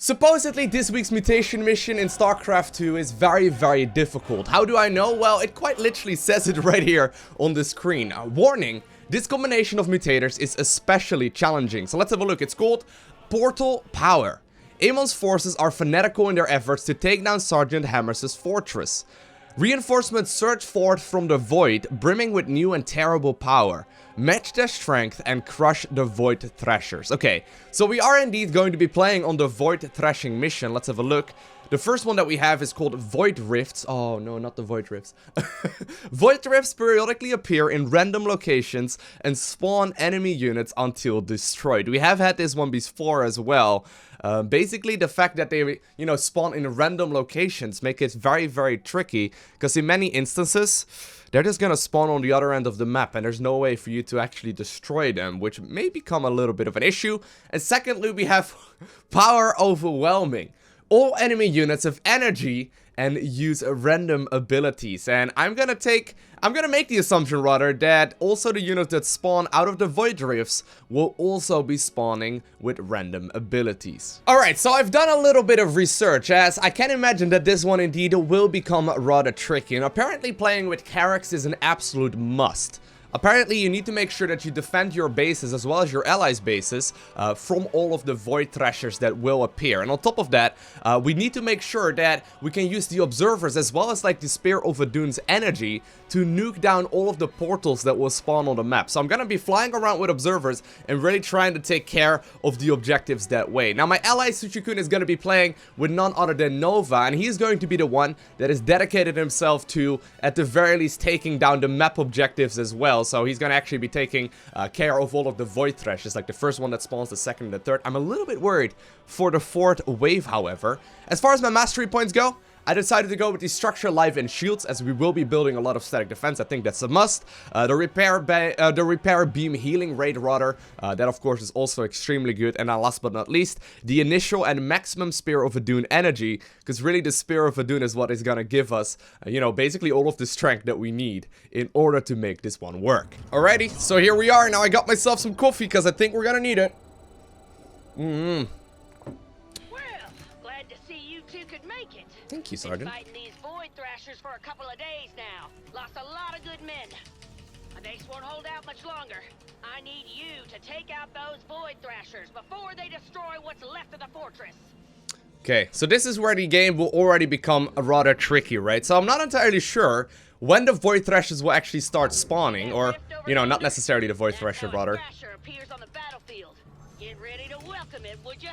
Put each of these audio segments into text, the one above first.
Supposedly, this week's mutation mission in StarCraft 2 is very difficult. How do I know? Well, it quite literally says it right here on the screen. Warning, this combination of mutators is especially challenging. So let's have a look. It's called Portal Power. Amon's forces are fanatical in their efforts to take down Sergeant Hammer's fortress. Reinforcements surge forth from the Void, brimming with new and terrible power. Match their strength and crush the Void Thrashers. Okay, so we are indeed going to be playing on the Void Thrashing mission. Let's have a look. The first one that we have is called Void Rifts. Oh no, not the Void Rifts. Void Rifts periodically appear in random locations and spawn enemy units until destroyed. We have had this one before as well. Basically, the fact that they, spawn in random locations make it very tricky, because in many instances, they're just gonna spawn on the other end of the map, and there's no way for you to actually destroy them, which may become a little bit of an issue. And secondly, we have Power Overwhelming. All enemy units have energy and use random abilities, and I'm gonna make the assumption rather that also the units that spawn out of the Void Rifts will also be spawning with random abilities. Alright, so I've done a little bit of research, as I can imagine that this one indeed will become rather tricky, and apparently playing with Carracks is an absolute must. Apparently, you need to make sure that you defend your bases as well as your allies' bases from all of the Void Thrashers that will appear. And on top of that, we need to make sure that we can use the Observers as well as like the Spear of Adun's energy to nuke down all of the portals that will spawn on the map. So I'm gonna be flying around with Observers and really trying to take care of the objectives that way. Now, my ally Suchikun is gonna be playing with none other than Nova, and he's going to be the one that has dedicated himself to, at the very least, taking down the map objectives as well. So he's gonna actually be taking care of all of the Void Thrashers, like the first one that spawns, the second and the third. I'm a little bit worried for the fourth wave, however. As far as my mastery points go, I decided to go with the Structure, Life, and Shields, as we will be building a lot of static defense. I think that's a must. The repair beam healing rate, rather, that of course is also extremely good. And last but not least, the initial and maximum Spear of Adun energy, because really the Spear of Adun is what is gonna give us, basically all of the strength that we need in order to make this one work. Alrighty, so here we are. Now I got myself some coffee, because I think we're gonna need it. Thank you, Sergeant. Been fighting these Void Thrashers for a couple of days now. Lost a lot of good men. My base won't hold out much longer. I need you to take out those Void Thrashers before they destroy what's left of the fortress. Okay, so this is where the game will already become rather tricky, right? So I'm not entirely sure when the Void Thrashers will actually start spawning, or, not necessarily the Void Thrasher, rather. Appears on the battlefield. Get ready to welcome it, would you?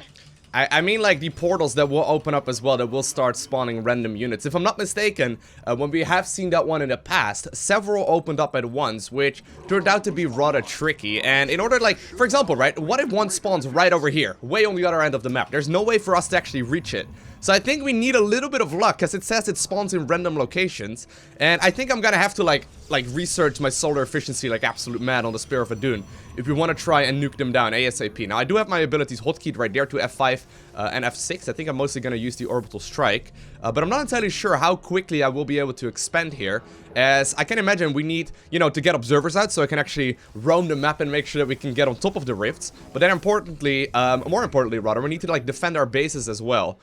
I mean like the portals that will open up as well, that will start spawning random units. If I'm not mistaken, when we have seen that one in the past, several opened up at once, which turned out to be rather tricky. And in order, like, for example, right, what if one spawns right over here, way on the other end of the map? There's no way for us to actually reach it. So I think we need a little bit of luck, because it says it spawns in random locations. And I think I'm gonna have to like research my solar efficiency like absolute mad on the Spear of Adun if we want to try and nuke them down ASAP. Now I do have my abilities hotkeyed right there to F5 and F6. I think I'm mostly gonna use the Orbital Strike, but I'm not entirely sure how quickly I will be able to expand here, as I can imagine we need, to get Observers out so I can actually roam the map and make sure that we can get on top of the rifts. But then more importantly rather, we need to like defend our bases as well.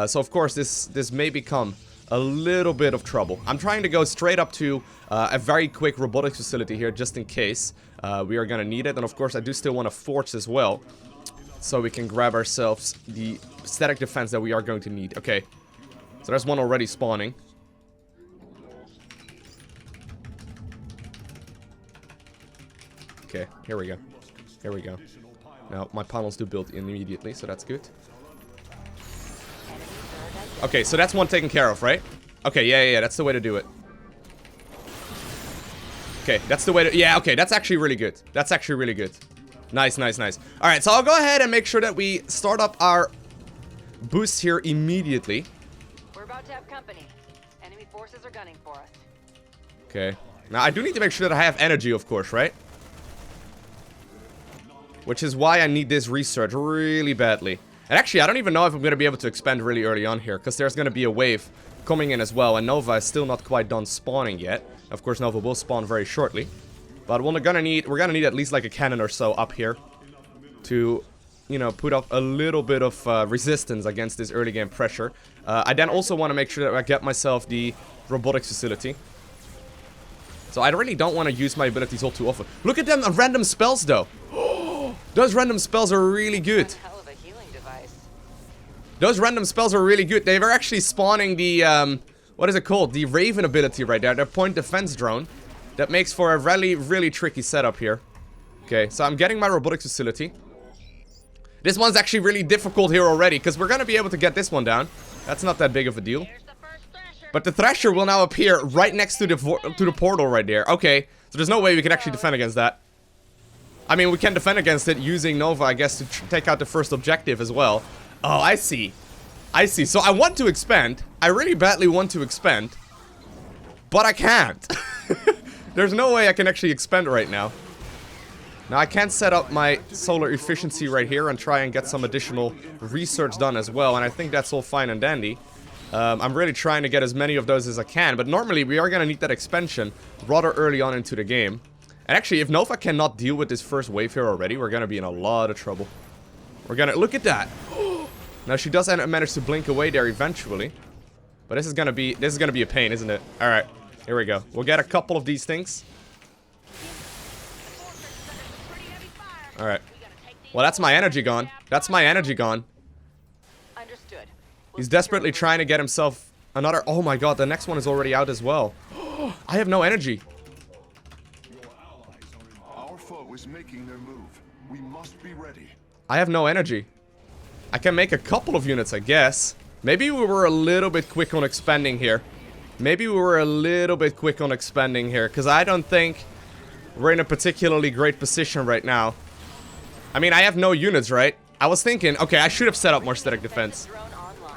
So of course this may become a little bit of trouble. I'm trying to go straight up to a very quick robotics facility here, just in case we are gonna need it. And of course I do still want a forge as well, so we can grab ourselves the static defense that we are going to need. Okay, so there's one already spawning. Okay, here we go. Here we go. Now my panels do build immediately, so that's good. Okay, so that's one taken care of, right? Okay, yeah, that's the way to do it. Okay, that's the way to... Yeah, okay, that's actually really good. That's actually really good. Nice. Alright, so I'll go ahead and make sure that we start up our boost here immediately. We're about to have company. Enemy forces are gunning for us. Okay. Now, I do need to make sure that I have energy, of course, right? Which is why I need this research really badly. And actually, I don't even know if I'm going to be able to expand really early on here, because there's going to be a wave coming in as well, and Nova is still not quite done spawning yet. Of course, Nova will spawn very shortly. But we're gonna need at least like a cannon or so up here to you know, put up a little bit of resistance against this early game pressure. I then also want to make sure that I get myself the robotics facility. So I really don't want to use my abilities all too often. Look at them random spells though. Those random spells are really good. Hell of a healing device. Those random spells are really good. They were actually spawning the, what is it called? The Raven ability right there. The point defense drone. That makes for a really, really tricky setup here. Okay, so I'm getting my robotics facility. This one's actually really difficult here already, because we're going to be able to get this one down. That's not that big of a deal. But the Thrasher will now appear right next to the portal right there. Okay, so there's no way we can actually defend against that. I mean, we can defend against it using Nova, I guess, to take out the first objective as well. Oh, I see. I see. So I want to expand. I really badly want to expand. But I can't. There's no way I can actually expand right now. Now, I can set up my solar efficiency right here and try and get some additional research done as well. And I think that's all fine and dandy. I'm really trying to get as many of those as I can. But normally, we are going to need that expansion rather early on into the game. And actually, if Nova cannot deal with this first wave here already, we're going to be in a lot of trouble. We're going to... Look at that. Now, she does manage to blink away there eventually. But this is going to be a pain, isn't it? All right. Here we go. We'll get a couple of these things. Alright. Well, that's my energy gone. That's my energy gone. Understood. He's desperately trying to get himself another... Oh my god, the next one is already out as well. I have no energy. Our foe is making their move. We must be ready. I have no energy. I can make a couple of units, I guess. Maybe we were a little bit quick on expanding here. Maybe we were a little bit quick on expanding here, because I don't think we're in a particularly great position right now. I mean, I have no units, right? I was thinking, okay, I should have set up more static defense.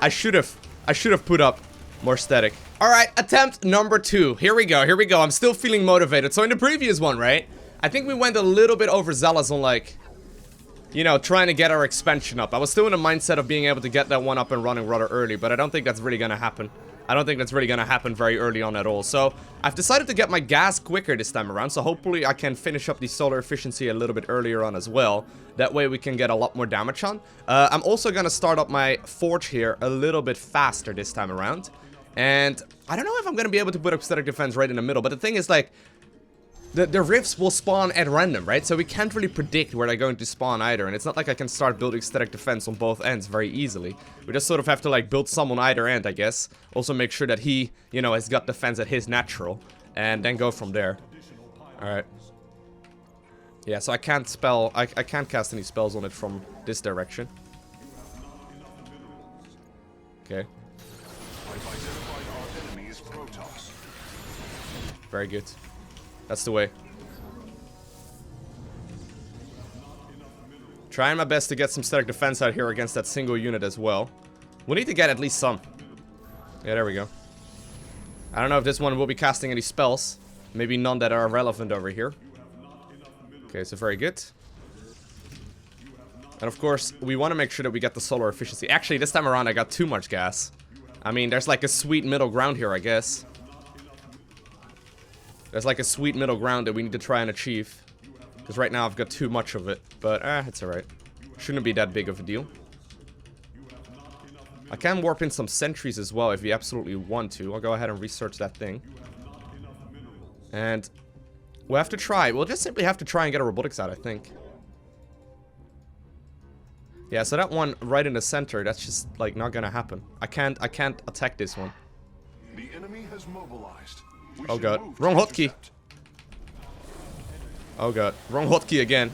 I should have put up more static. All right, attempt number 2. Here we go, here we go. I'm still feeling motivated. So in the previous one, right? I think we went a little bit overzealous on, like, you know, trying to get our expansion up. I was still in the mindset of being able to get that one up and running rather early, but I don't think that's really gonna happen. I don't think that's really gonna happen very early on at all. So, I've decided to get my gas quicker this time around, so hopefully I can finish up the solar efficiency a little bit earlier on as well. That way we can get a lot more damage on. I'm also gonna start up my forge here a little bit faster this time around. And I don't know if I'm gonna be able to put up static defense right in the middle, but the thing is, like, the rifts will spawn at random, right? So we can't really predict where they're going to spawn either. And it's not like I can start building static defense on both ends very easily. We just sort of have to, like, build some on either end, I guess. Also make sure that he, you know, has got defense at his natural. And then go from there. Alright. Yeah, so I can't I can't cast any spells on it from this direction. Okay. Very good. That's the way. Trying my best to get some static defense out here against that single unit as well. We need to get at least some. Yeah, there we go. I don't know if this one will be casting any spells. Maybe none that are relevant over here. Okay, so very good. And of course, we want to make sure that we get the solar efficiency. Actually, this time around I got too much gas. I mean, there's like a sweet middle ground here, I guess. There's like a sweet middle ground that we need to try and achieve. Because right now I've got too much of it. But, it's alright. Shouldn't be that big of a deal. I can warp in some sentries as well if we absolutely want to. I'll go ahead and research that thing. And we'll have to try. We'll just simply have to try and get our robotics out, I think. Yeah, so that one right in the center, that's just, like, not gonna happen. I can't attack this one. The enemy has mobilized. Oh god, wrong hotkey. Oh god, wrong hotkey again.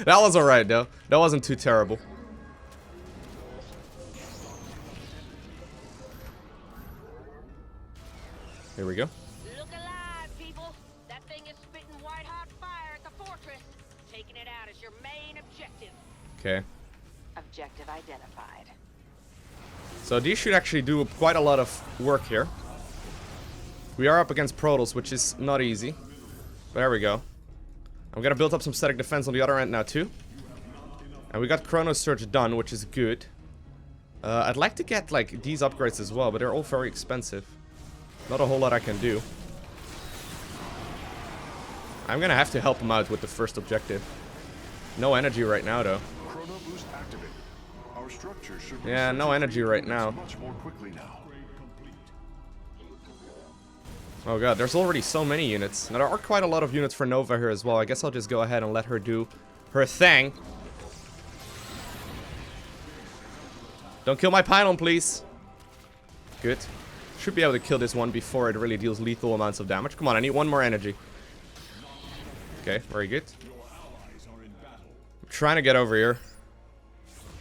That was alright though. That wasn't too terrible. Here we go. Look alive, people. That thing is spitting white hot fire at the fortress. Taking it out is your main objective. Okay. Objective identified. So these should actually do quite a lot of work here. We are up against Protoss, which is not easy. But there we go. I'm gonna build up some static defense on the other end now too. And we got Chrono Surge done, which is good. I'd like to get like these upgrades as well, but they're all very expensive. Not a whole lot I can do. I'm gonna have to help him out with the first objective. No energy right now, though. Chrono boost activated. Our structure should Yeah, no energy right now. much more quickly now. Oh god, there's already so many units. Now, there are quite a lot of units for Nova here as well. I guess I'll just go ahead and let her do her thing. Don't kill my pylon, please. Good. Should be able to kill this one before it really deals lethal amounts of damage. Come on, I need one more energy. Okay, very good. I'm trying to get over here.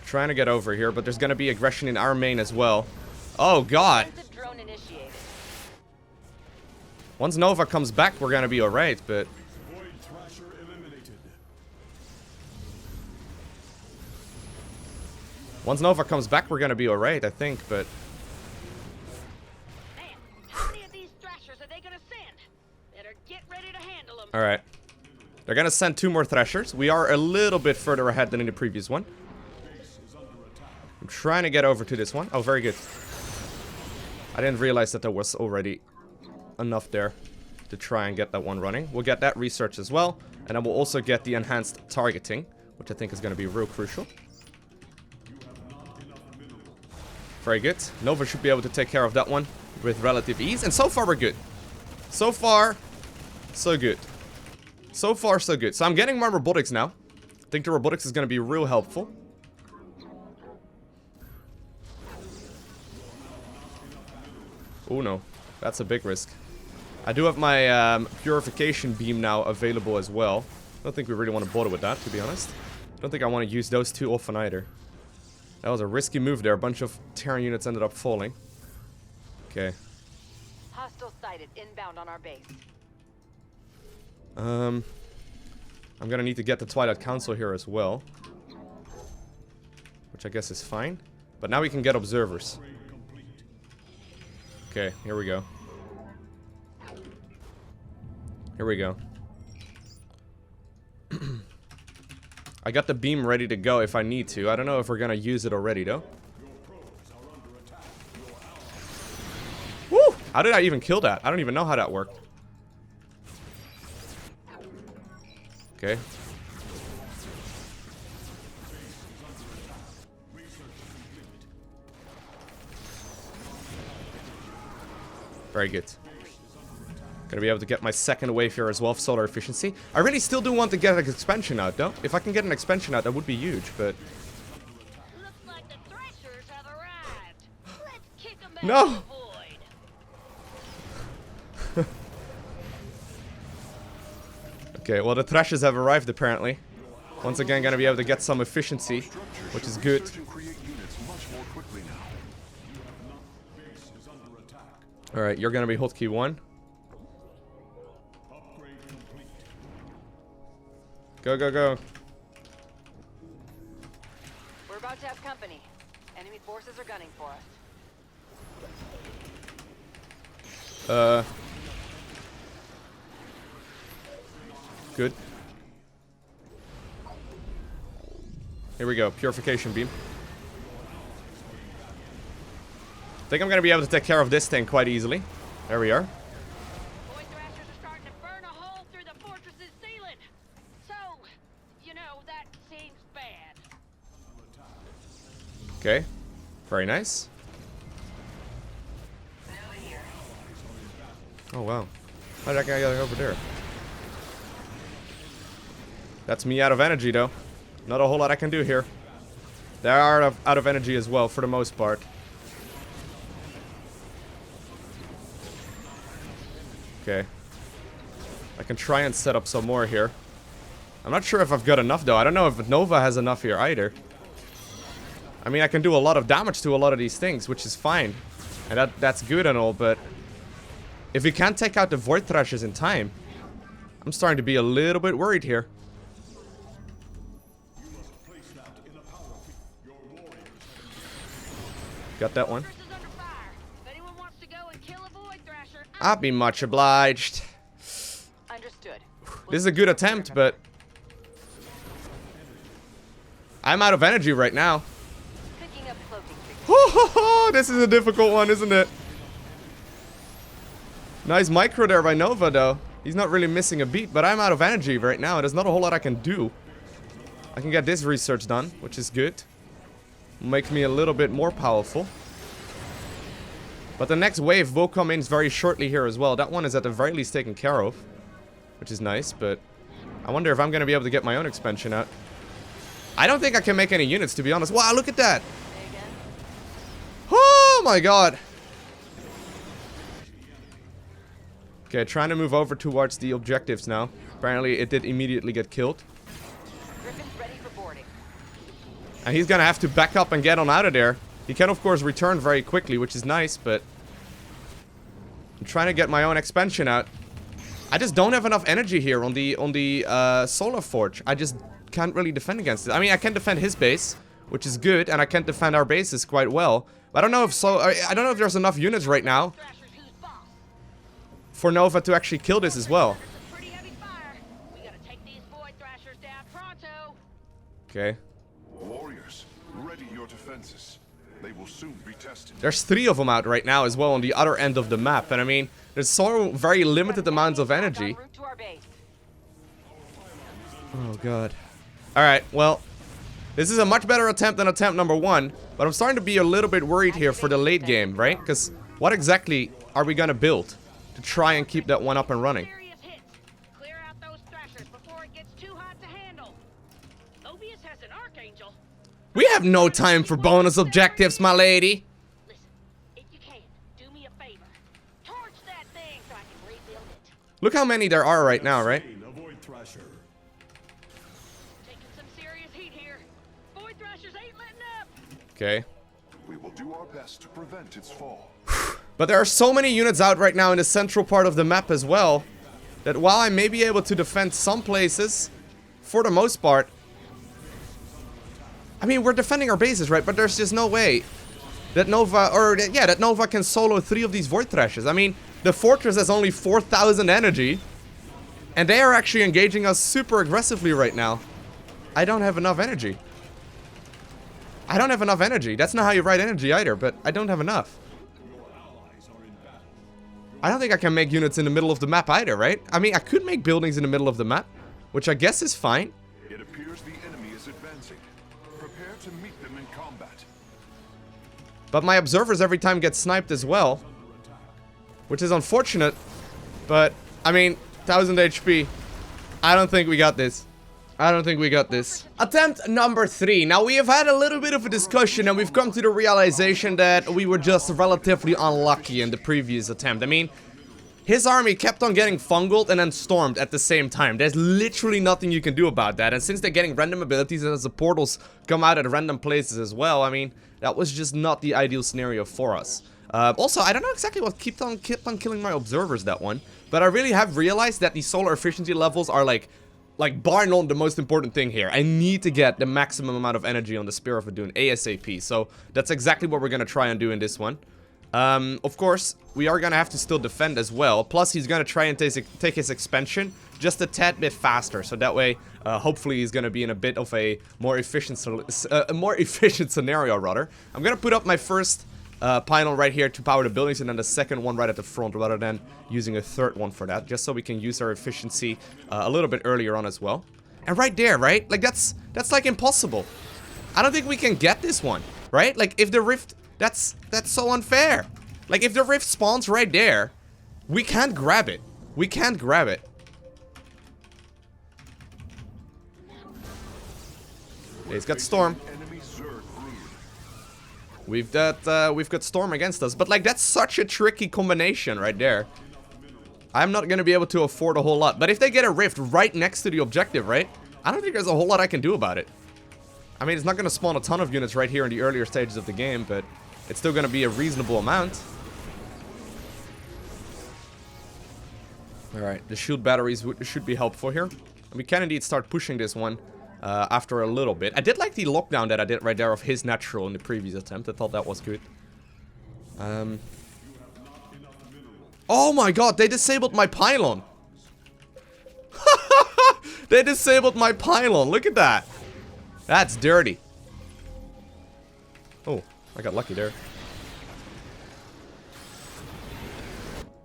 Trying to get over here, but there's gonna be aggression in our main as well. Oh god. Drone initiated. Once Nova comes back, we're gonna be alright, but... Void Thrasher eliminated. Once Nova comes back, we're gonna be alright, I think, but... Man, how many of these Thrashers are they gonna send? Better get ready to handle them. Alright. They're gonna send 2 more Thrashers. We are a little bit further ahead than in the previous one. I'm trying to get over to this one. Oh, very good. I didn't realize that there was already enough there to try and get that one running. We'll get that research as well. And then we'll also get the enhanced targeting, which I think is going to be real crucial. Very good. Nova should be able to take care of that one with relative ease. And so far, we're good. So far, so good. So far, so good. So I'm getting more robotics now. I think the robotics is going to be real helpful. Oh no, that's a big risk. I do have my purification beam now available as well. I don't think we really want to bother with that, to be honest. I don't think I want to use those 2 often either. That was a risky move there. A bunch of Terran units ended up falling. Okay. Hostile sighted inbound on our base. I'm gonna need to get the Twilight Council here as well. Which I guess is fine. But now we can get observers. Okay, here we go. Here we go. I got the beam ready to go if I need to. I don't know if we're gonna use it already, though. Woo! How did I even kill that? I don't even know how that worked. Okay. Very good. Gonna be able to get my second wave here as well for solar efficiency. I really still do want to get an expansion out, though. If I can get an expansion out, that would be huge, but... Looks like the Thrashers have arrived. Let's kick them back No! to the void. Okay, well, the Thrashers have arrived, apparently. Once again, gonna be able to get some efficiency, which is good. Research and create units much more quickly now. Alright, you're gonna be hotkey 1. Go, go, go. We're about to have company. Enemy forces are gunning for us. Good. Here we go, purification beam. I think I'm gonna be able to take care of this thing quite easily. There we are. Void Thrashers are starting to burn a hole through the fortress's ceiling. So, you know, that seems bad. Okay. Very nice. Oh, wow. How did that guy get over there? That's me out of energy, though. Not a whole lot I can do here. They are out of energy as well, for the most part. Okay. I can try and set up some more here. I'm not sure if I've got enough, though. I don't know if Nova has enough here either. I mean, I can do a lot of damage to a lot of these things, which is fine. And that's good and all, but... if we can't take out the Void Thrashers in time, I'm starting to be a little bit worried here. Got that one. Fortress is under fire. If anyone wants to go and kill a Void Thrasher, I'll be much obliged. understood. This is a good attempt, but... I'm out of energy right now. Picking up cloaking figures. Ho, ho, ho, this is a difficult one, isn't it? Nice micro there by Nova, though. He's not really missing a beat, but I'm out of energy right now, and there's not a whole lot I can do. I can get this research done, which is good. Make me a little bit more powerful. But the next wave will come in very shortly here as well. That one is at the very least taken care of, which is nice, but I wonder if I'm going to be able to get my own expansion out. I don't think I can make any units, to be honest. Wow, look at that. Oh my god. Okay, trying to move over towards the objectives now. Apparently it did immediately get killed. Ready for boarding. And he's gonna have to back up and get on out of there. He can of course return very quickly, which is nice, but I'm trying to get my own expansion out. I just don't have enough energy here on the Solar Forge. I just can't really defend against it. I mean, I can defend his base, which is good, and I can defend our bases quite well. But I don't know if I don't know if there's enough units right now for Nova to actually kill this as well. Pretty heavy fire. We gotta take these Void Thrashers down pronto. Okay. Warriors, ready your defenses. They will soon be tested. There's 3 of them out right now as well on the other end of the map. And I mean, there's so very limited amounts of energy. Oh god. Alright, well, this is a much better attempt than attempt number 1. But I'm starting to be a little bit worried here for the late game, right? Because what exactly are we gonna build to try and keep that one up and running? Clear out those Thrashers before it gets too hot to handle. Obius has an Archangel. We have no time for bonus objectives, my lady. Listen, if you can, do me a favor. Torch that thing so I can rebuild it. Look how many there are right now, right? A Void Thrasher. Taking some serious heat here. Void Thrashers ain't letting up. Okay. We will do our best to prevent its fall. But there are so many units out right now in the central part of the map as well, that while I may be able to defend some places, for the most part, I mean, we're defending our bases, right? But there's just no way that Nova, that Nova can solo 3 of these Void Thrashers. I mean, the fortress has only 4,000 energy, and they are actually engaging us super aggressively right now. I don't have enough energy. I don't have enough energy. That's not how you write energy either, but I don't have enough. I don't think I can make units in the middle of the map either, right? I mean, I could make buildings in the middle of the map, which I guess is fine. It appears the enemy is advancing. Prepare to meet them in combat. But my observers every time get sniped as well, which is unfortunate. But, I mean, 1000 HP. I don't think we got this. I don't think we got this. Attempt number 3. Now, we have had a little bit of a discussion and we've come to the realization that we were just relatively unlucky in the previous attempt. I mean, his army kept on getting fungled and then stormed at the same time. There's literally nothing you can do about that. And since they're getting random abilities and as the portals come out at random places as well, I mean, that was just not the ideal scenario for us. Also, I don't know exactly what kept on killing my observers, that one. But I really have realized that the solar efficiency levels are like bar none the most important thing here. I need to get the maximum amount of energy on the Spear of Adun ASAP. So that's exactly what we're gonna try and do in this one. Of course, we are gonna have to still defend as well. Plus, he's gonna try and take his expansion just a tad bit faster. So that way, hopefully, he's gonna be in a bit of a more efficient scenario, rather. I'm gonna put up my first pylon right here to power the buildings, and then the second one right at the front, rather than using a third one for that, just so we can use our efficiency a little bit earlier on as well. And right there, right? Like, that's like impossible. I don't think we can get this one, right? Like, if the rift, that's so unfair. Like, if the rift spawns right there, we can't grab it. We can't grab it. Okay, he's got Storm. We've got Storm against us, but like, that's such a tricky combination right there. I'm not gonna be able to afford a whole lot. But if they get a rift right next to the objective, right? I don't think there's a whole lot I can do about it. I mean, it's not gonna spawn a ton of units right here in the earlier stages of the game, but it's still gonna be a reasonable amount. Alright, the shield batteries should be helpful here. And we can indeed start pushing this one after a little bit. I did like the lockdown that I did right there of his natural in the previous attempt. I thought that was good. Oh my god, they disabled my pylon. They disabled my pylon. Look at that. That's dirty. Oh, I got lucky there.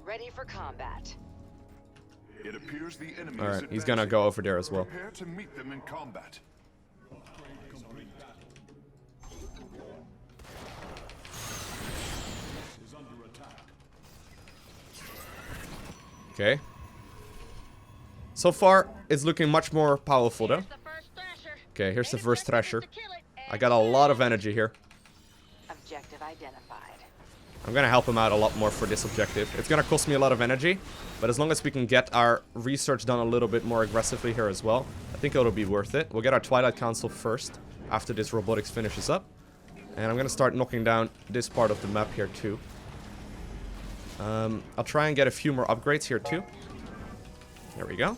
Ready for combat. It appears the enemy Alright, he's gonna go over there as well. Prepare to meet them in combat. Okay. So far, it's looking much more powerful though. Okay, here's the first Thrasher. I got a lot of energy here. Objective identified. I'm gonna help him out a lot more for this objective. It's gonna cost me a lot of energy, but as long as we can get our research done a little bit more aggressively here as well, I think it'll be worth it. We'll get our Twilight Council first, after this robotics finishes up. And I'm gonna start knocking down this part of the map here too. I'll try and get a few more upgrades here too. There we go.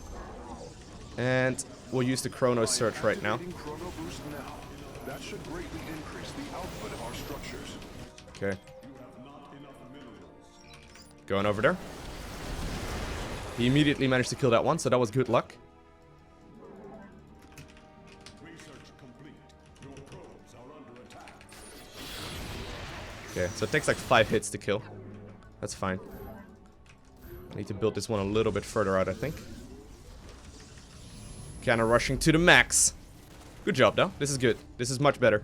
And we'll use the Chrono Search right now. Chrono Boost now. That should greatly increase the output of our structures. Okay. Going over there. He immediately managed to kill that one, so that was good luck. Okay, so it takes like 5 hits to kill. That's fine. I need to build this one a little bit further out, I think. Kinda rushing to the max. Good job, though. This is good. This is much better.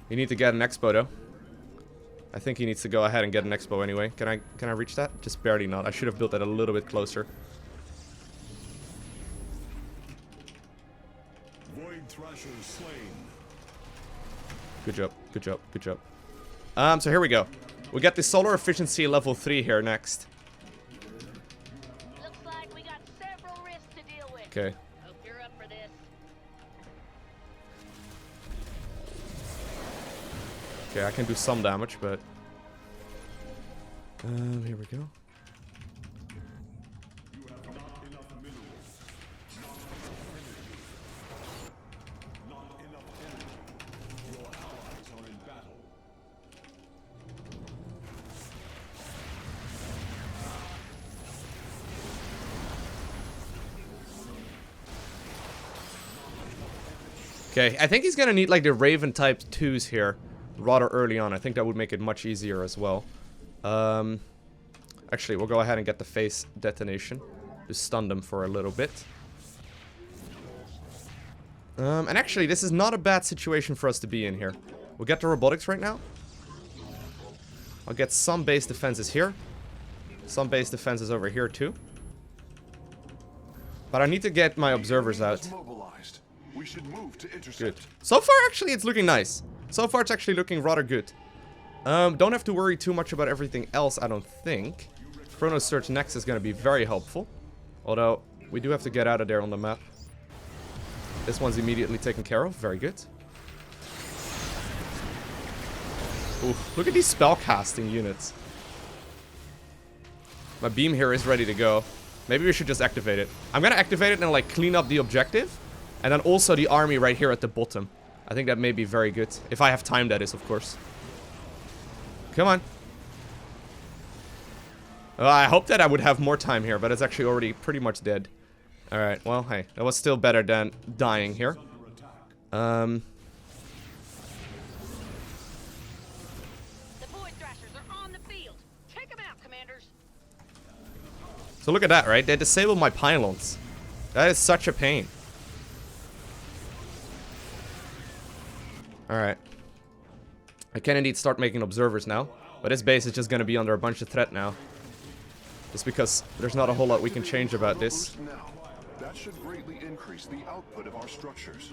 You need to get an expo, though. I think he needs to go ahead and get an expo anyway. Can I reach that? Just barely not. I should have built that a little bit closer. Void Thrashers slain. Good job, good job, good job. So here we go. We got the solar efficiency level 3 here next. Looks like we got several risks to deal with. Okay. Hope you're up for this. Okay, I can do some damage, but... here we go. Okay, I think he's gonna need like the Raven type 2s here rather early on. I think that would make it much easier as well. Actually, we'll go ahead and get the phase detonation to stun them for a little bit. And actually, this is not a bad situation for us to be in here. We'll get the robotics right now. I'll get some base defenses here. Some base defenses over here too. But I need to get my observers out. We should move to intercept. Good. So far, actually, it's looking nice. So far, it's actually looking rather good. Don't have to worry too much about everything else, I don't think. Chrono Search next is going to be very helpful. Although, we do have to get out of there on the map. This one's immediately taken care of. Very good. Ooh, look at these spellcasting units. My beam here is ready to go. Maybe we should just activate it. I'm going to activate it and like clean up the objective. And then also the army right here at the bottom. I think that may be very good. If I have time, that is, of course. Come on. I hope that I would have more time here, but it's actually already pretty much dead. Alright, well, hey. That was still better than dying here. The Void Thrashers are on the field. Take them out, commanders. So look at that, right? They disabled my pylons. That is such a pain. Alright. I can indeed start making observers now. But this base is just going to be under a bunch of threat now. Just because there's not a whole lot we can change about this. That should greatly increase the output of our structures.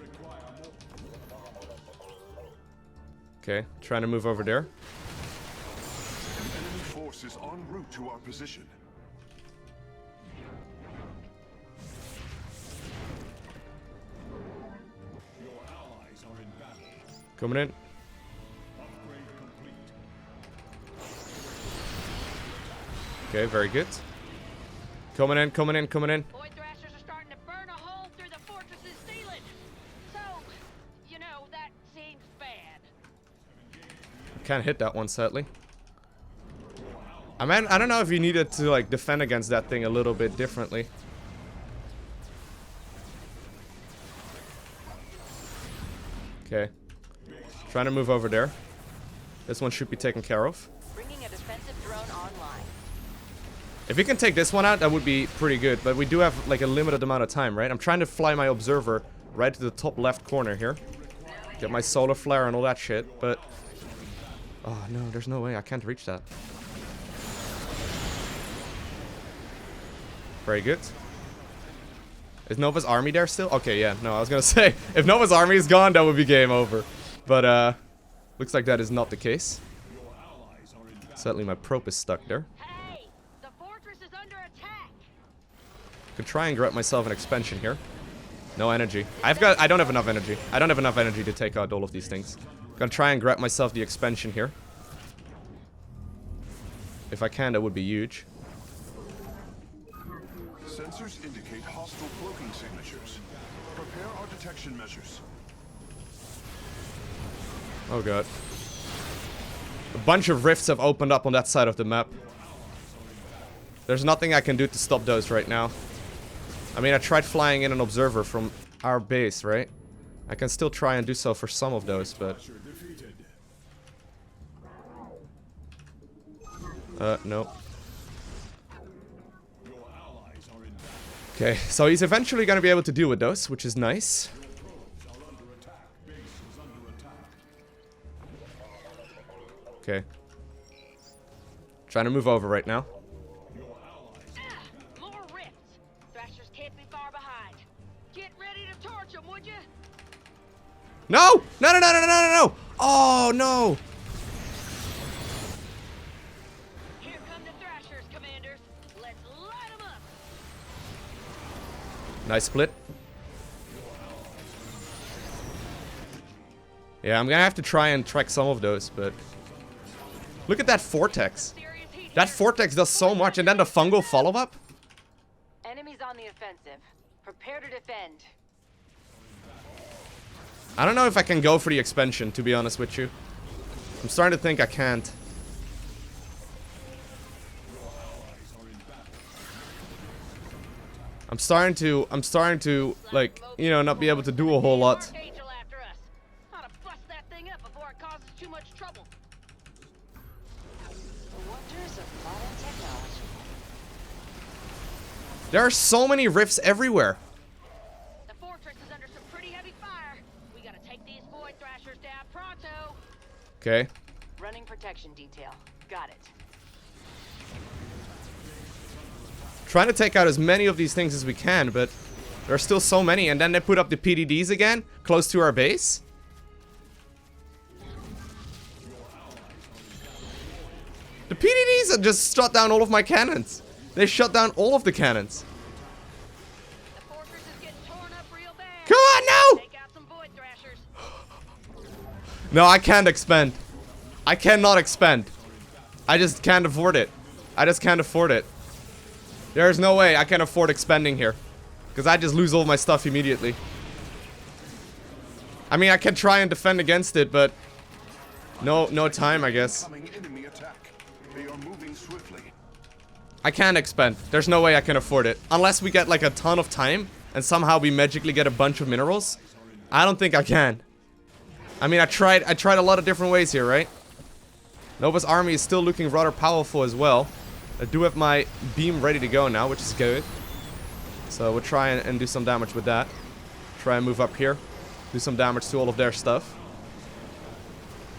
Okay, trying to move over there. An enemy force is en route to our position. Coming in. Okay, very good. Coming in, coming in, coming in. Void Thrashers are starting to burn a hole through the fortress's ceiling. So, you know, that seems bad. Can't hit that one, sadly. I mean, I don't know if you needed to, like, defend against that thing a little bit differently. Okay. Trying to move over there. This one should be taken care of. Bringing a defensive drone online. If we can take this one out, that would be pretty good. But we do have, like, a limited amount of time, right? I'm trying to fly my observer right to the top left corner here. Get my solar flare and all that shit, but... Oh, no, there's no way. I can't reach that. Very good. Is Nova's army there still? Okay, yeah. No, I was gonna say, if Nova's army is gone, that would be game over. But, looks like that is not the case. Sadly, my probe is stuck there. Hey, the fortress is under attack. Could try and grab myself an expansion here. No energy. I don't have enough energy. I don't have enough energy to take out all of these things. Gonna try and grab myself the expansion here. If I can, that would be huge. Sensors indicate hostile cloaking signatures. Prepare our detection measures. Oh god. A bunch of rifts have opened up on that side of the map. There's nothing I can do to stop those right now. I mean, I tried flying in an observer from our base, right? I can still try and do so for some of those, but... no. Okay, so he's eventually gonna be able to deal with those, which is nice. Okay. Trying to move over right now. More rifts. Thrashers can't be far behind. Get ready to torch them, would you? No! No, no, no, no, no, no, no! Oh, no! Here come the Thrashers, commanders. Let's light them up. Nice split. Yeah, I'm gonna have to try and track some of those, but... Look at that vortex. That vortex does so much, and then the fungal follow-up? Enemies on the offensive. Prepare to defend. I don't know if I can go for the expansion, to be honest with you. I'm starting to think I can't. I'm starting to, like, you know, not be able to do a whole lot. Archangel after us. Ought to bust that thing up before it causes too much trouble. The wonders of modern technology. There are so many rifts everywhere. The fortress is under some pretty heavy fire. We gotta take these Void Thrashers down pronto. Okay. Running protection detail. Got it. Trying to take out as many of these things as we can, but there are still so many, and then they put up the PDDs again, close to our base. The PDDs have just shut down all of my cannons. They shut down all of the cannons. The fortress is getting torn up real bad. Come on, no! Take out some Void Thrashers. No, I can't expand. I cannot expand. I just can't afford it. I just can't afford it. There's no way I can afford expanding here. Because I just lose all my stuff immediately. I mean, I can try and defend against it, but... No time, I guess. Enemy attack. They are moving swiftly. I can't expand. There's no way I can afford it. Unless we get, like, a ton of time, and somehow we magically get a bunch of minerals. I don't think I can. I mean, I tried a lot of different ways here, right? Nova's army is still looking rather powerful as well. I do have my beam ready to go now, which is good. So we'll try and do some damage with that. Try and move up here. Do some damage to all of their stuff.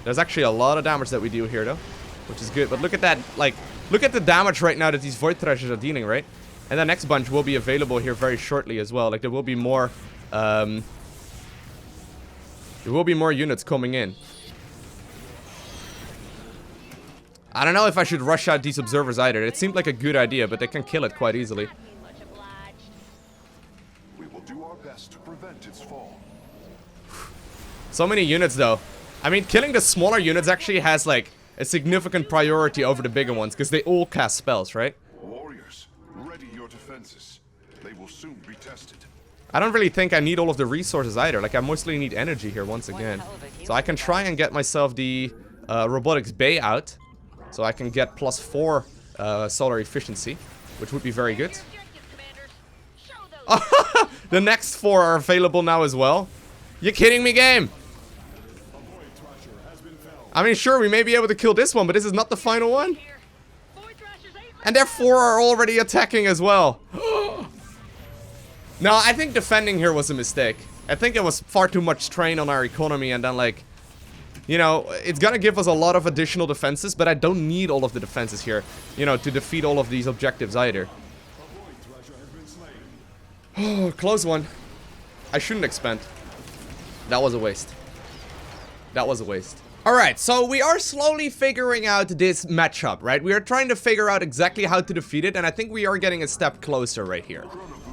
There's actually a lot of damage that we do here, though. Which is good. But look at that, like... Look at the damage right now that these Void Thrashers are dealing, right? And the next bunch will be available here very shortly as well. Like, there will be more... there will be more units coming in. I don't know if I should rush out these observers either. It seemed like a good idea, but they can kill it quite easily. Much obliged. We will do our best to prevent its fall. So many units, though. I mean, killing the smaller units actually has, like, a significant priority over the bigger ones, because they all cast spells, right? Warriors, ready your defenses. They will soon be tested. I don't really think I need all of the resources either. Like, I mostly need energy here once again. So I can try and get myself the robotics bay out. So I can get +4 solar efficiency, which would be very good. The next 4 are available now as well. You kidding me, game? I mean, sure, we may be able to kill this one, but this is not the final one. And their 4 are already attacking as well. No, I think defending here was a mistake. I think it was far too much strain on our economy, and then, like... You know, it's gonna give us a lot of additional defenses, but I don't need all of the defenses here, you know, to defeat all of these objectives either. Oh, close one. I shouldn't expand. That was a waste. That was a waste. Alright, so we are slowly figuring out this matchup, right? We are trying to figure out exactly how to defeat it, and I think we are getting a step closer right here.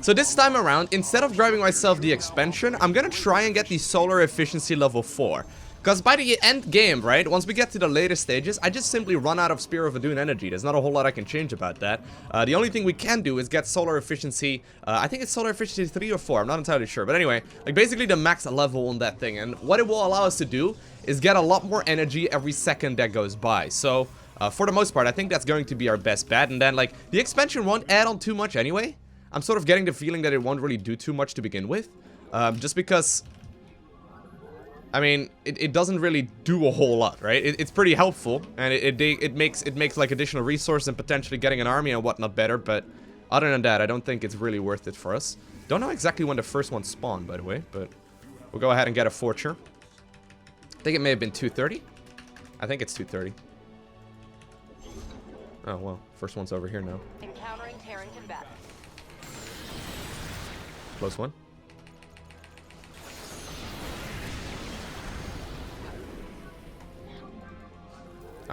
So this time around, instead of driving myself the expansion, I'm gonna try and get the solar efficiency level 4. Because by the end game, right, once we get to the later stages, I just simply run out of Spear of Adun energy. There's not a whole lot I can change about that. The only thing we can do is get solar efficiency, I think it's solar efficiency 3 or 4, I'm not entirely sure. But anyway, like basically the max level on that thing. And what it will allow us to do is get a lot more energy every second that goes by. So, for the most part, I think that's going to be our best bet. And then, like, the expansion won't add on too much anyway. I'm sort of getting the feeling that it won't really do too much to begin with. Just because... I mean, it doesn't really do a whole lot, right? It's pretty helpful, and it makes like additional resources and potentially getting an army and whatnot better. But other than that, I don't think it's really worth it for us. Don't know exactly when the first one spawned, by the way, but we'll go ahead and get a forger. I think it may have been 2:30. I think it's 2:30. Oh well, first one's over here now. Encountering Terran combat. Close one.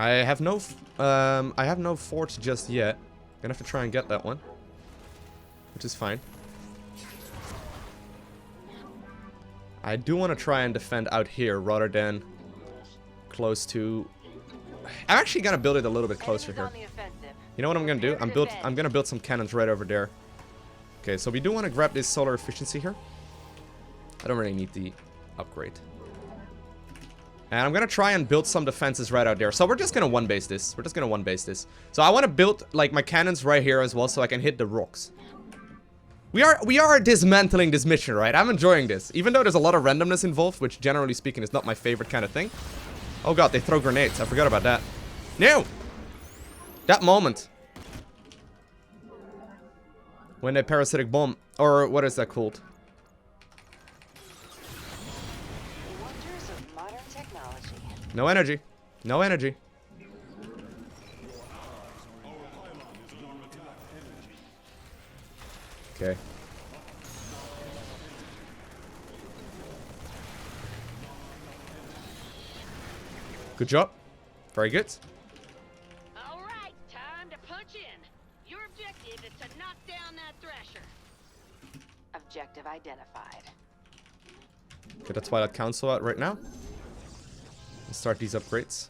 I have no forts just yet. Gonna have to try and get that one, which is fine. I do want to try and defend out here rather than close to. I'm actually gonna build it a little bit closer here. You know what I'm gonna do? I'm gonna build some cannons right over there. Okay, so we do want to grab this solar efficiency here. I don't really need the upgrade. And I'm gonna try and build some defenses right out there. So we're just gonna one-base this. We're just gonna one-base this. So I want to build, like, my cannons right here as well so I can hit the rocks. We are dismantling this mission, right? I'm enjoying this. Even though there's a lot of randomness involved, which generally speaking is not my favorite kind of thing. Oh god, they throw grenades. I forgot about that. No! That moment. When they parasitic bomb. Or what is that called? No energy. No energy. Okay. Good job. Very good. All right, time to punch in. Your objective is to knock down that Thrasher. Objective identified. Get the Twilight Council out right now. And start these upgrades.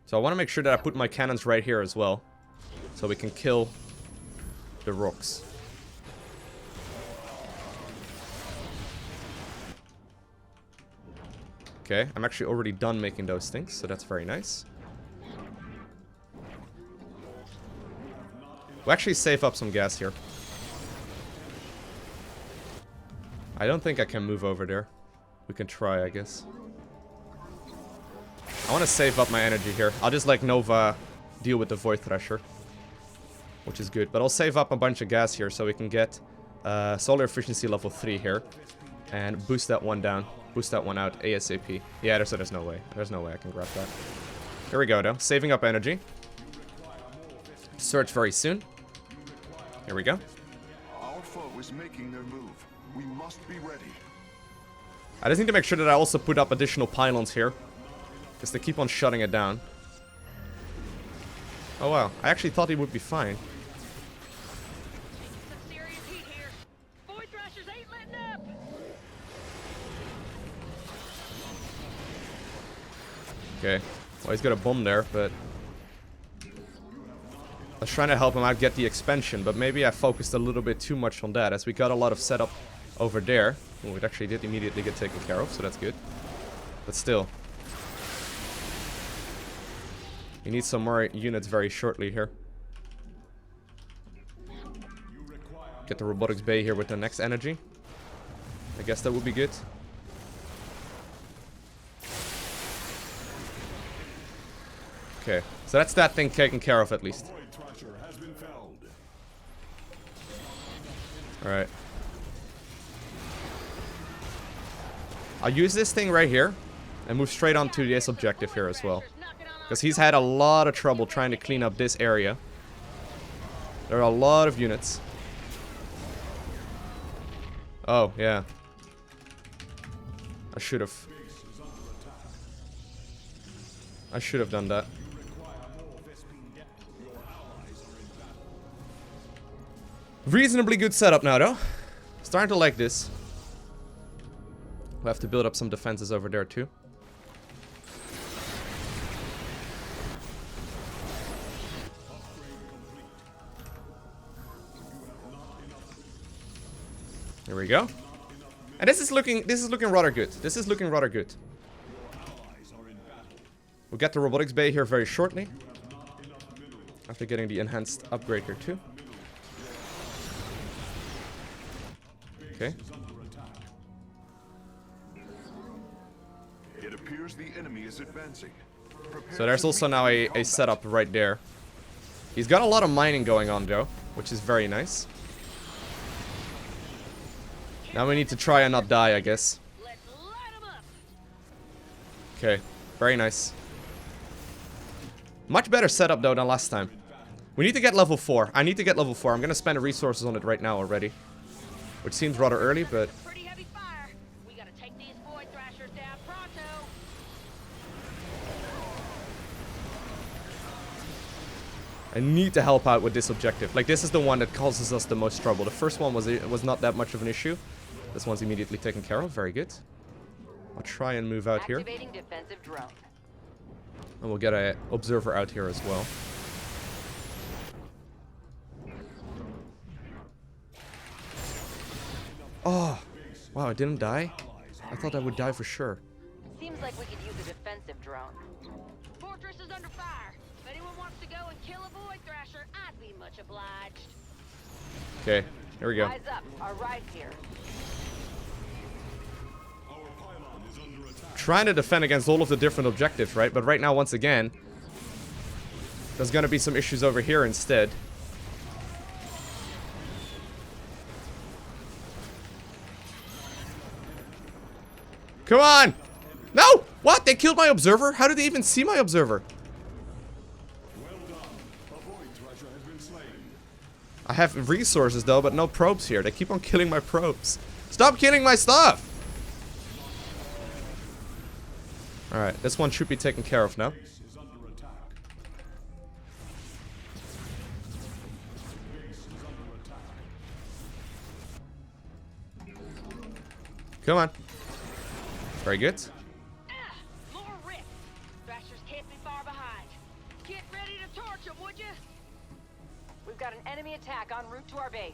So I want to make sure that I put my cannons right here as well. So we can kill the rocks. Okay, I'm actually already done making those things, so that's very nice. We'll actually save up some gas here. I don't think I can move over there. We can try, I guess. I want to save up my energy here. I'll just let Nova deal with the Void Thrasher, which is good. But I'll save up a bunch of gas here so we can get solar efficiency level 3 here. And boost that one down. Boost that one out ASAP. Yeah, there's no way. There's no way I can grab that. Here we go, though. Saving up energy. Search very soon. Here we go. Our foe is making their move. We must be ready. I just need to make sure that I also put up additional pylons here. Because they keep on shutting it down. Oh wow, I actually thought he would be fine. Some serious heat here. Void Thrashers ain't letting up. Okay, well he's got a bomb there, but... I was trying to help him out get the expansion, but maybe I focused a little bit too much on that, as we got a lot of setup over there. Oh, it actually did immediately get taken care of, so that's good. But still. We need some more units very shortly here. Get the robotics bay here with the next energy. I guess that would be good. Okay, so that's that thing taken care of at least. Alright. I'll use this thing right here and move straight on to this objective here as well. Because he's had a lot of trouble trying to clean up this area. There are a lot of units. Oh, yeah. I should have. I should have done that. Reasonably good setup now, though. Starting to like this. We'll have to build up some defenses over there, too. There we go. And this is looking rather good. This is looking rather good. We'll get the robotics bay here very shortly. After getting the enhanced upgrade here too. Okay. It appears the enemy is advancing. So there's also now a setup right there. He's got a lot of mining going on though, which is very nice. Now we need to try and not die, I guess. Okay, very nice. Much better setup though than last time. We need to get level 4. I need to get level 4. I'm gonna spend resources on it right now already. Which seems rather early, but... Pretty heavy fire. We gotta take these Void Thrashers down pronto. I need to help out with this objective. Like, this is the one that causes us the most trouble. The first one was not that much of an issue. This one's immediately taken care of. Very good. I'll try and move out here. Activating defensive drone. And we'll get an observer out here as well. Oh, wow, I didn't die? I thought I would die for sure. Seems like we could use a defensive drone. Fortress is under fire. If anyone wants to go and kill a Void Thrasher, I'd be much obliged. Okay, here we go. Rise up. Our ride here. Trying to defend against all of the different objectives, right? But right now, once again, there's gonna be some issues over here instead. Come on! No! What? They killed my observer? How did they even see my observer? Well done. A Void Thrasher has been slain. I have resources though, but no probes here. They keep on killing my probes. Stop killing my stuff! Alright, this one should be taken care of now. Base is under attack. Base is under attack. Come on. Very good. More rip. Thrashers can't be far behind. Get ready to torch them, would you? We've got an enemy attack en route to our base.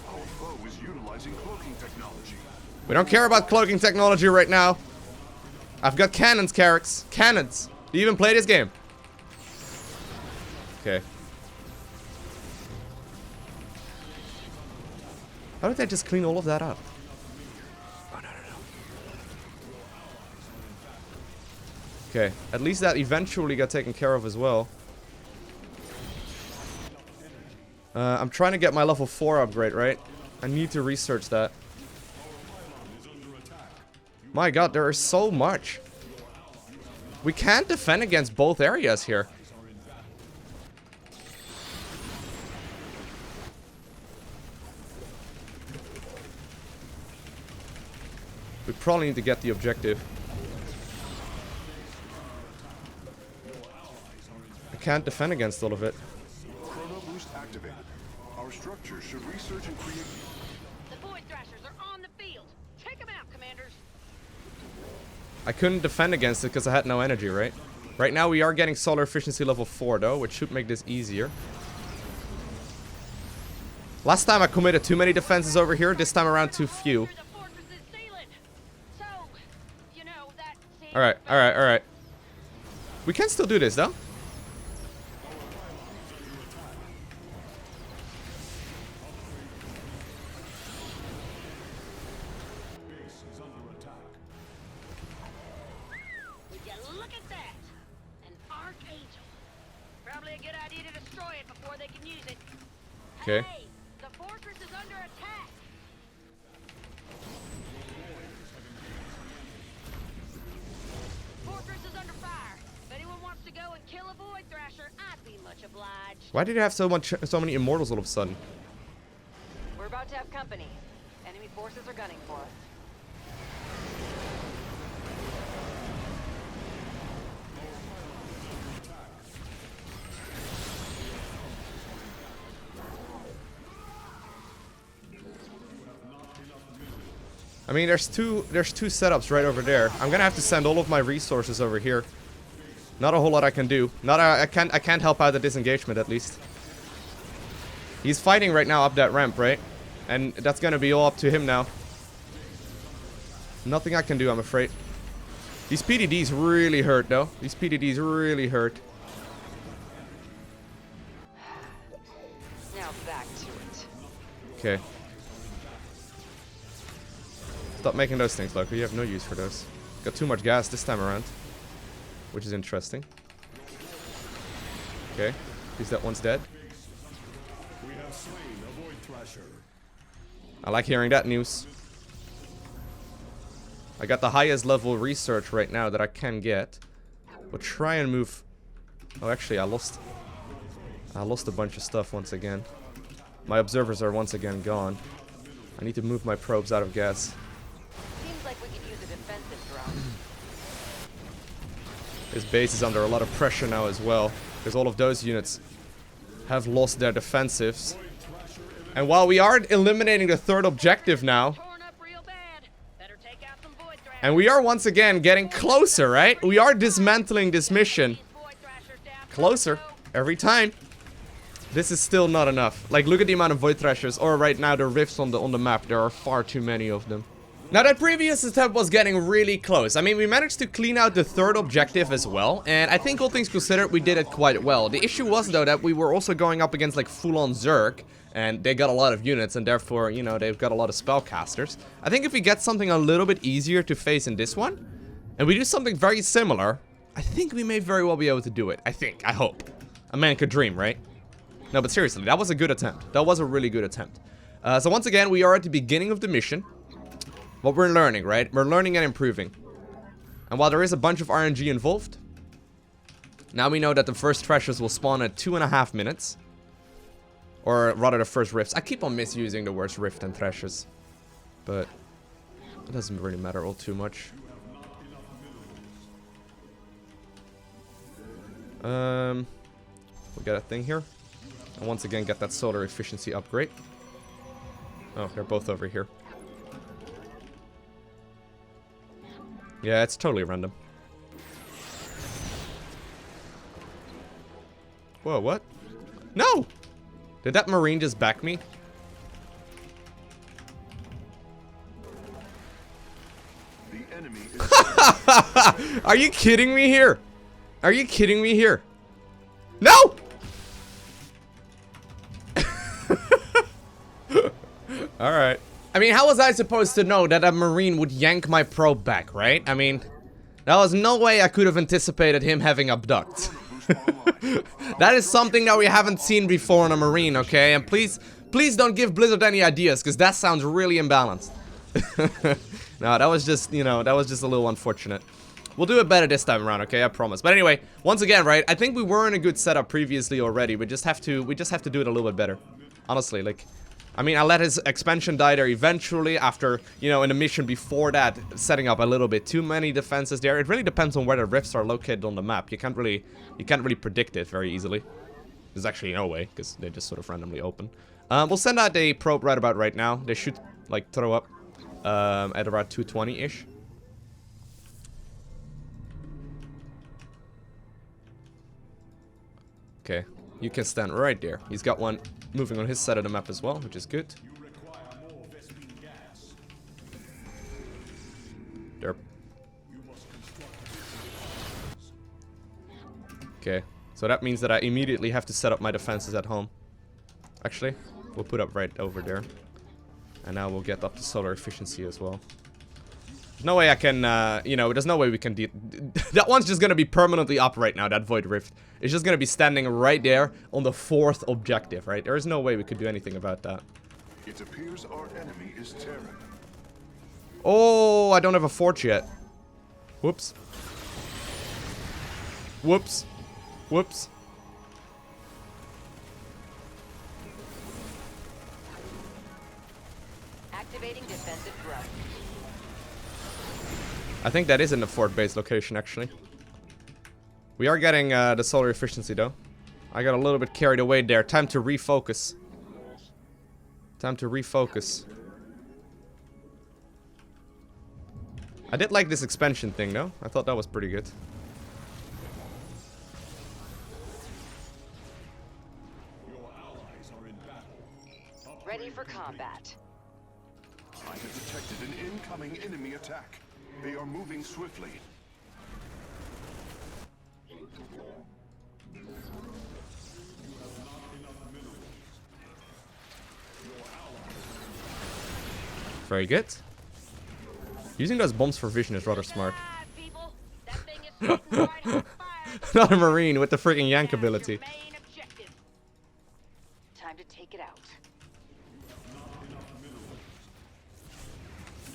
Our foe is utilizing cloaking technology. We don't care about cloaking technology right now. I've got cannons, Carrix. Cannons. Do you even play this game? Okay. How did I just clean all of that up? Oh, no. Okay, at least that eventually got taken care of as well. I'm trying to get my level 4 upgrade, right? I need to research that. My god, there is so much. We can't defend against both areas here. We probably need to get the objective. I can't defend against all of it. Chrono boost activated. Our structures should research and create... The Void Thrashers are on the field. Take them out, commanders. I couldn't defend against it because I had no energy, right? Right now we are getting solar efficiency level 4 though, which should make this easier. Last time I committed too many defenses over here, this time around too few. Alright. We can still do this though. Okay. Hey, the fortress is under attack. Fortress is under fire. If anyone wants to go and kill a Void Thrasher, I'd be much obliged. Why did you have so many immortals all of a sudden? to have company. Enemy forces are gunning for us. I mean, there's two setups right over there. I'm gonna have to send all of my resources over here. Not a whole lot I can do. I can't help out the disengagement at least. He's fighting right now up that ramp, right? And that's gonna be all up to him now. Nothing I can do, I'm afraid. These PDDs really hurt, though. These PDDs really hurt. Now back to it. Okay. Stop making those things, Lowko. You have no use for those. Got too much gas this time around. Which is interesting. Okay. At least that one's dead. We have slain a Void Thrasher. I like hearing that news. I got the highest level research right now that I can get. We'll try and move... Oh, actually, I lost a bunch of stuff once again. My observers are once again gone. I need to move my probes out of gas. Seems like we could use a defensive drone. This base is under a lot of pressure now as well, because all of those units have lost their defensives. And while we are eliminating the third objective now, Torn up real bad. Better take out some Void Thrashers. and we are once again getting closer, right? We are dismantling this mission. Void Thrashers down. Closer. Every time. This is still not enough. Like, look at the amount of Void Thrashers, or right now the rifts on the map. There are far too many of them. Now, that previous attempt was getting really close. I mean, we managed to clean out the third objective as well, and I think all things considered, we did it quite well. The issue was, though, that we were also going up against, like, full-on Zerg, and they got a lot of units, and therefore, you know, they've got a lot of spellcasters. I think if we get something a little bit easier to face in this one, and we do something very similar, I think we may very well be able to do it. I think. I hope. A man could dream, right? No, but seriously, that was a good attempt. That was a really good attempt. So once again, we are at the beginning of the mission. What we're learning, right? We're learning and improving. And while there is a bunch of RNG involved, now we know that the first Thrashers will spawn at 2.5 minutes. Or rather the first Rifts. I keep on misusing the words Rift and Thrashers. But it doesn't really matter all too much. We got a thing here. And once again get that solar efficiency upgrade. Oh, they're both over here. Yeah, it's totally random. Whoa, what? No! Did that Marine just back me? The enemy is Are you kidding me here? Are you kidding me here? No! Alright. I mean, how was I supposed to know that a Marine would yank my probe back, right? I mean, there was no way I could have anticipated him having abduct. That is something that we haven't seen before in a Marine, okay? And please don't give Blizzard any ideas, because that sounds really imbalanced. No, that was just, you know, that was just a little unfortunate. We'll do it better this time around, okay? I promise. But anyway, once again, right? I think we were in a good setup previously already. We just have to do it a little bit better. Honestly, like, I mean, I let his expansion die there eventually after, you know, in the mission before that, setting up a little bit too many defenses there. It really depends on where the rifts are located on the map. You can't really predict it very easily. There's actually no way, because they just sort of randomly open. We'll send out a probe right about right now. They should, like, throw up at about 220-ish. Okay, you can stand right there. He's got one moving on his side of the map as well, which is good. Derp. Okay, so that means that I immediately have to set up my defenses at home. Actually, we'll put up right over there. And now we'll get up to solar efficiency as well. There's no way I can, you know, there's no way we can that one's just gonna be permanently up right now, that Void Rift. It's just gonna be standing right there on the 4th objective, right? There is no way we could do anything about that. It appears our enemy is Terran. Oh, I don't have a forge yet. Whoops. Whoops. Whoops. Activating defensive drone. I think that is in the fort base location, actually. We are getting the solar efficiency, though. I got a little bit carried away there. Time to refocus. Time to refocus. I did like this expansion thing, though. I thought that was pretty good. Ready for combat. I have detected an incoming enemy attack. They are moving swiftly. Very good. Using those bombs for vision is rather smart. People, that thing is sitting right on fire. Not a marine with the freaking yank That's your ability. main objective. Time to take it out.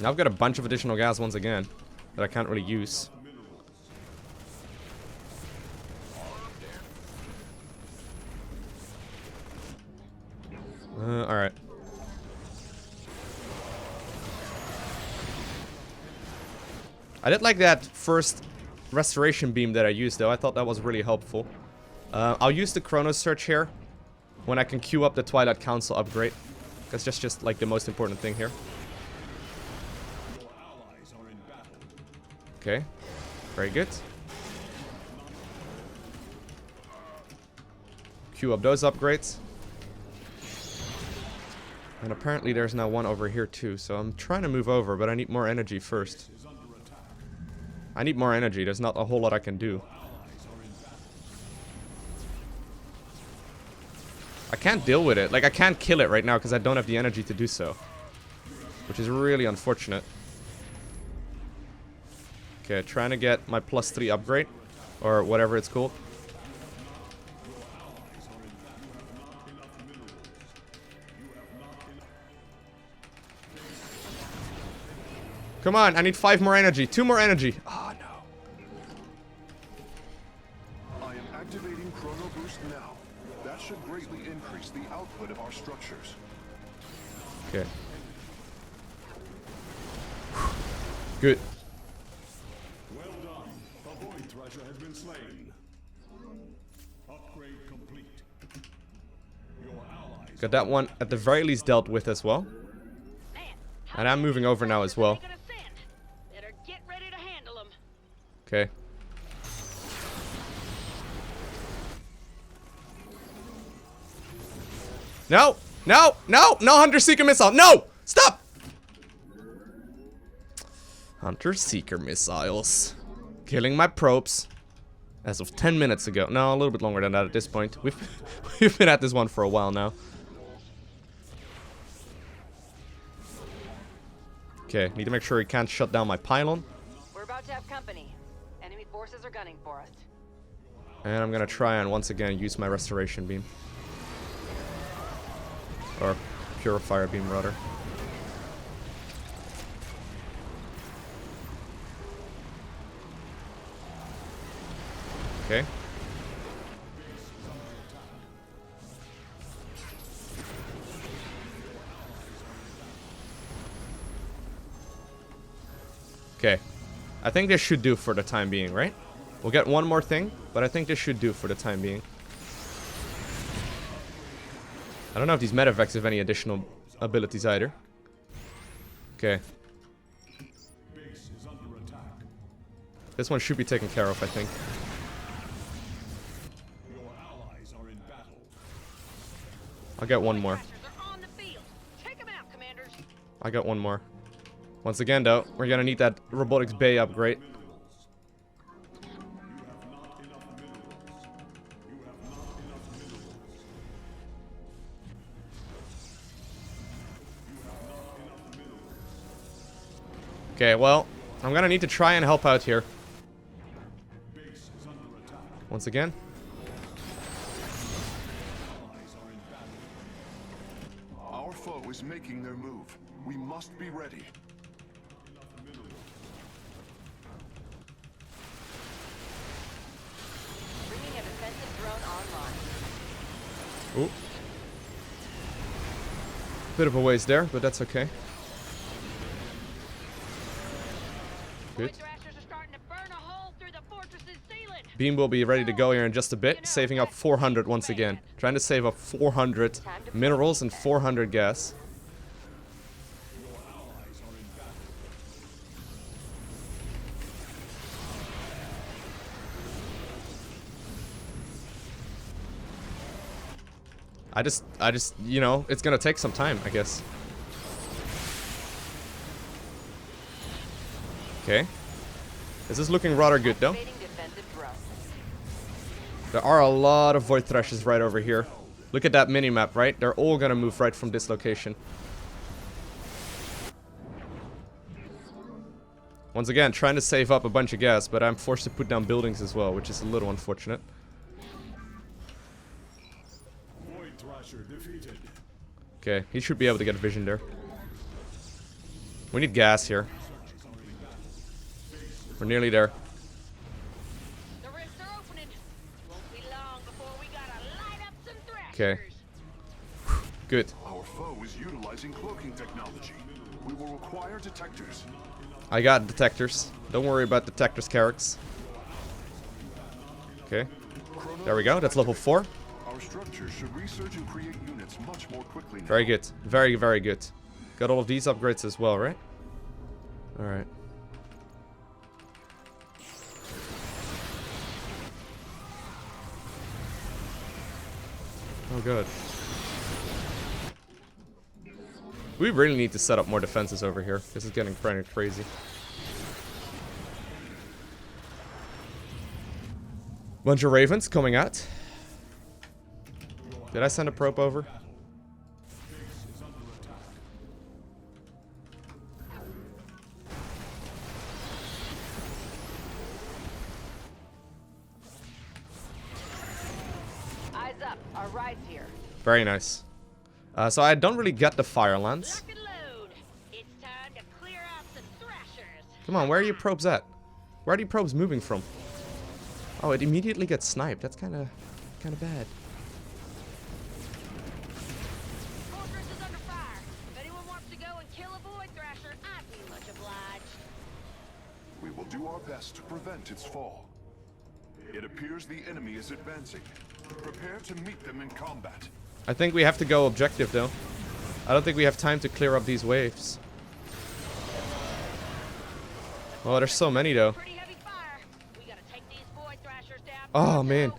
Now I've got a bunch of additional gas once again that I can't really use. Alright. I did like that first restoration beam that I used, though. I thought that was really helpful. I'll use the Chrono Search here when I can queue up the Twilight Council upgrade. That's just like the most important thing here. Okay, very good. Queue up those upgrades. And apparently there's now one over here too, so I'm trying to move over, but I need more energy first. I need more energy, there's not a whole lot I can do. I can't deal with it, like I can't kill it right now because I don't have the energy to do so. Which is really unfortunate. Okay, trying to get my +3 upgrade, or whatever it's called. Come on, I need 5 more energy, 2 more energy. Oh no. I am activating Chrono Boost now. That should greatly increase the output of our structures. Okay. Good. Well done. A Void Thrasher has been slain. Upgrade complete. Your allies. Got that one at the very least dealt with as well. Man, And I'm moving over now as well. Better get ready to handle them. Okay. No! No! No! No Hunter Seeker Missile! No! Stop! Hunter Seeker Missiles. Killing my probes. As of 10 minutes ago. No, a little bit longer than that at this point. We've been at this one for a while now. Okay, need to make sure he can't shut down my pylon. We're about to have company. Enemy forces are gunning for us. And I'm gonna try and once again use my restoration beam. Or purifier beam, rather. Okay. Okay. I think this should do for the time being, right? We'll get one more thing, but I think this should do for the time being. I don't know if these medevacs have any additional abilities either. Okay. This one should be taken care of, I think. Your allies are in battle. I'll get one more. Thrashers are on the field. Take them out, commanders. I got one more. Once again, though, we're gonna need that robotics bay upgrade. Okay, well, I'm gonna need to try and help out here. Once again. Our foe is making their move. We must be ready. Bringing a defensive drone online. Ooh. Bit of a ways there, but that's okay. Good. Void Thrashers are starting to burn a hole through the fortress's ceiling. Beam will be ready to go here in just a bit, saving up 400 once again. Trying to save up 400 minerals and 400 gas. I just, you know, it's gonna take some time, I guess. Okay. This is looking rather good, though. There are a lot of Void Thrashers right over here. Look at that minimap, right? They're all gonna move right from this location. Once again, trying to save up a bunch of gas, but I'm forced to put down buildings as well, which is a little unfortunate. Void Thrasher defeated. Okay, he should be able to get a vision there. We need gas here. We're nearly there. The rifts are opening. Won't be long before we gotta light up some Okay. Thrashers. Good. Our foe is utilizing cloaking technology. We will require detectors. I got detectors. Don't worry about detectors, Carricks. Okay. There we go. That's level 4. Our structures should research and create units much more quickly now. Very good. Very, very good. Got all of these upgrades as well, right? Alright. Oh, good. We really need to set up more defenses over here. This is getting kind of crazy. Bunch of ravens coming out. Did I send a probe over? Eyes up. Our ride's here. Very nice. So I don't really get the fire lance. Lock and load. It's time to clear out some Thrashers. Come on, where are your probes at? Where are the probes moving from? Oh, it immediately gets sniped. That's kind of bad. Fortress is under fire. If anyone wants to go and kill a Void Thrasher, I'd be much obliged. We will do our best to prevent its fall. It appears the enemy is advancing. Prepare to meet them in combat. I think we have to go objective, though. I don't think we have time to clear up these waves. Oh, there's so many, though. Pretty heavy fire. We gotta take these Void Thrashers down. Oh, man.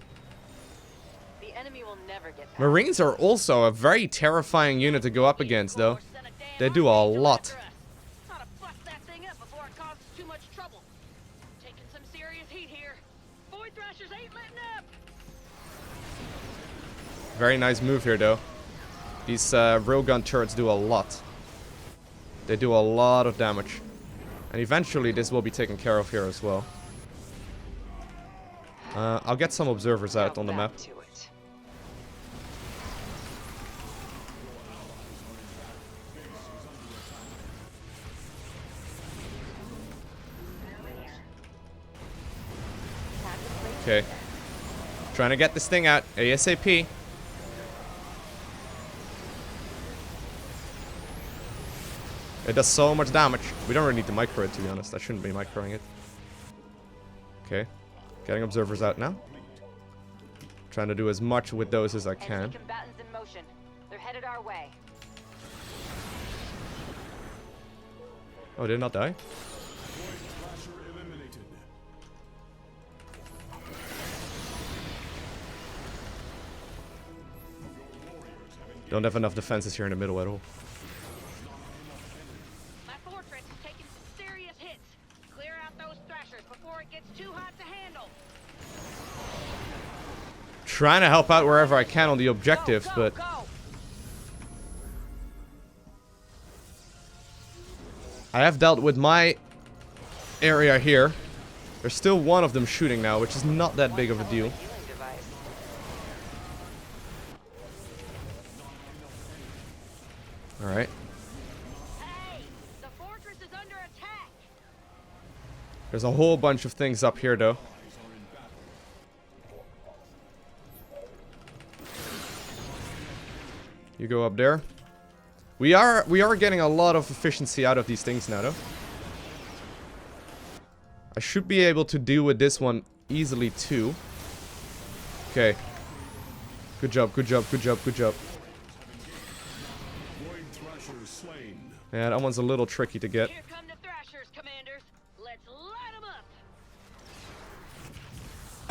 The enemy will never get past. Marines are also a very terrifying unit to go up against, though. They do a lot. Gotta bust that thing up before it causes too much trouble. Taking some serious heat here. Void Thrashers ain't letting up. Very nice move here, though. These railgun turrets do a lot. They do a lot of damage. And eventually this will be taken care of here as well. I'll get some observers out on the map. To it. Okay. Trying to get this thing out ASAP. It does so much damage. We don't really need to micro it, to be honest. I shouldn't be microing it. Okay. Getting observers out now. Trying to do as much with those as I can. Enemy combatants in motion. They're headed our way. Oh, did it not die? Thrasher eliminated. Don't have enough defenses here in the middle at all. My fortress is taking some serious hits. Clear out those Thrashers before it gets too hot to handle. Trying to help out wherever I can on the objectives, Go, but go. I have dealt with my area here. There's still one of them shooting now, which is not that big of a deal. Healing device. Alright. Hey, the fortress is under attack. There's a whole bunch of things up here, though. You go up there. We are getting a lot of efficiency out of these things now, though. I should be able to deal with this one easily too. Okay. Good job, good job, good job, good job. Void Thrashers slain. Yeah, that one's a little tricky to get. Here come the Thrashers, Commanders. Let's light them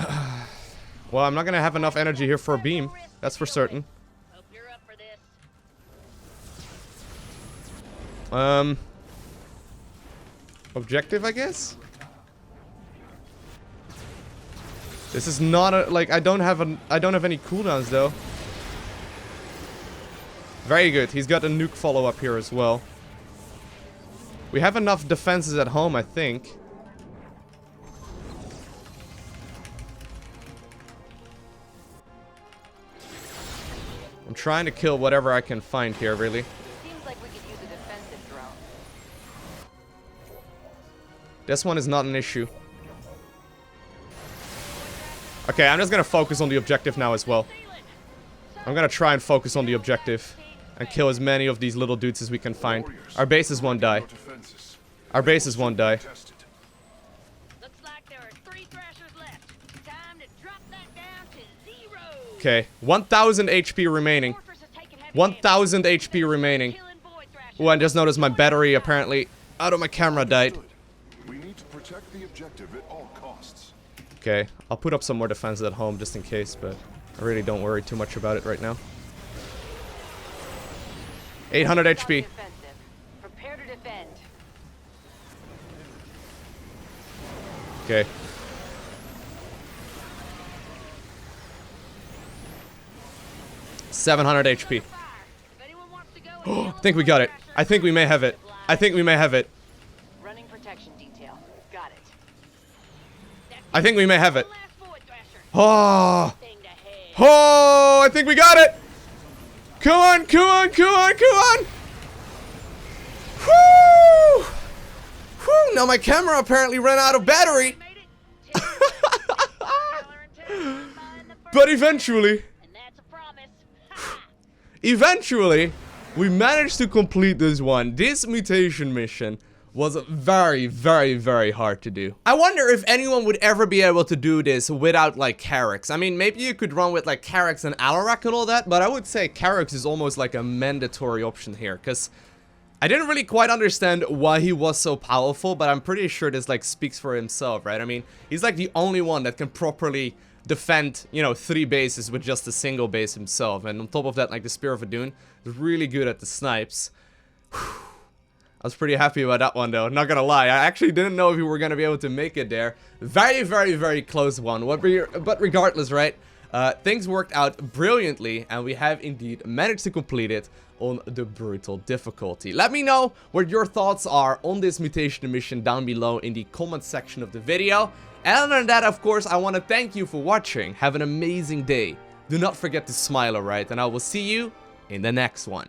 up. Well, I'm not gonna have enough energy here for a beam. That's for certain. Hope you're up for this. Objective, I guess? This is not a, like, I don't have any cooldowns though. Very good. He's got a nuke follow-up here as well. We have enough defenses at home, I think. I'm trying to kill whatever I can find here, really. Seems like we could use a defensive drone. This one is not an issue. Okay, I'm just gonna focus on the objective now as well. I'm gonna try and focus on the objective and kill as many of these little dudes as we can find. Our bases won't die. Our bases won't die. Looks like there are 3 Thrashers left. Time to drop that down to 0. Okay, 1000 HP remaining. 1000 HP remaining. Oh, I just noticed my battery apparently out of my camera died. We need to protect the objective at all costs. Okay, I'll put up some more defenses at home just in case, but I really don't worry too much about it right now. 800 HP. Defensive. Prepare to defend. Okay. $700 HP. I think we got it. I think we may have it. I think we may have it. Running protection detail. Got it. I think we may have it. Oh! Oh! I think we got it! Come on, come on, come on, come on! Whoo! Whoo! Now my camera apparently ran out of battery. But eventually, we managed to complete this one. This mutation mission was very, very, very hard to do. I wonder if anyone would ever be able to do this without, like, Carrax. I mean, maybe you could run with, like, Carrax and Alarak and all that, but I would say Carrax is almost like a mandatory option here, because I didn't really quite understand why he was so powerful, but I'm pretty sure this, like, speaks for himself, right? I mean, he's, like, the only one that can properly defend, you know, 3 bases with just a single base himself, and on top of that, like, the Spear of Adun is really good at the snipes. I was pretty happy about that one, though. Not gonna lie, I actually didn't know if we were gonna be able to make it there. Very, very, very close one. But regardless, right? Things worked out brilliantly, and we have indeed managed to complete it on the brutal difficulty. Let me know what your thoughts are on this mutation mission down below in the comment section of the video. And other than that, of course, I want to thank you for watching. Have an amazing day. Do not forget to smile, alright? And I will see you in the next one.